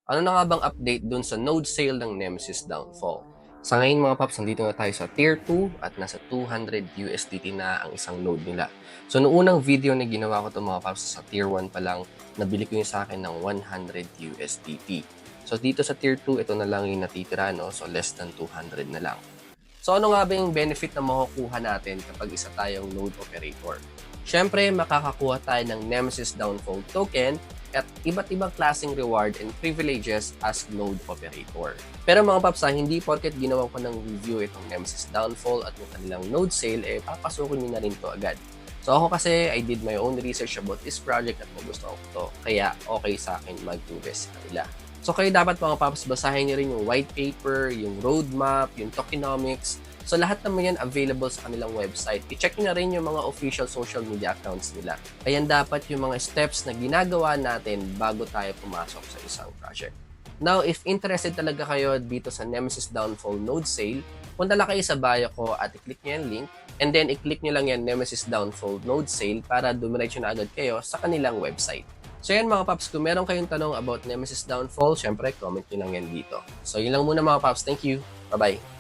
Ano na nga bang update dun sa node sale ng Nemesis Downfall? Sa ngayon mga paps, nandito na tayo sa tier 2 at nasa 200 USDT na ang isang node nila. So noong unang video na ginawa ko ito mga paps, sa tier 1 pa lang, nabili ko yung sa akin ng 100 USDT. So dito sa tier 2, ito na lang yung natitira, no? So less than 200 na lang. So ano nga ba yung benefit na makukuha natin kapag isa tayong node operator? Siyempre, makakakuha tayo ng Nemesis Downfall token at iba't ibang klaseng reward and privileges as node operator. Pero mga paps, hindi porket ginawa ko ng review itong Nemesis Downfall at yung kanilang node sale, papasukin nyo na rin to agad. So ako kasi, I did my own research about this project at nagustuhan ko to. Kaya okay sa akin mag-invest sa kanila. So kayo dapat mga paps, basahin nyo rin yung white paper, yung roadmap, yung tokenomics. So lahat naman yan available sa kanilang website. I-check nyo na rin yung mga official social media accounts nila. Kaya dapat yung mga steps na ginagawa natin bago tayo pumasok sa isang project. Now, if interested talaga kayo dito sa Nemesis Downfall Node Sale, punta lang kayo sa bio ko at i-click nyo yung link. And then, i-click nyo lang yan Nemesis Downfall Node Sale para dumiretso na agad kayo sa kanilang website. So yan mga paps, kung meron kayong tanong about Nemesis Downfall, syempre comment nyo lang yan dito. So yun lang muna mga paps, thank you, bye-bye!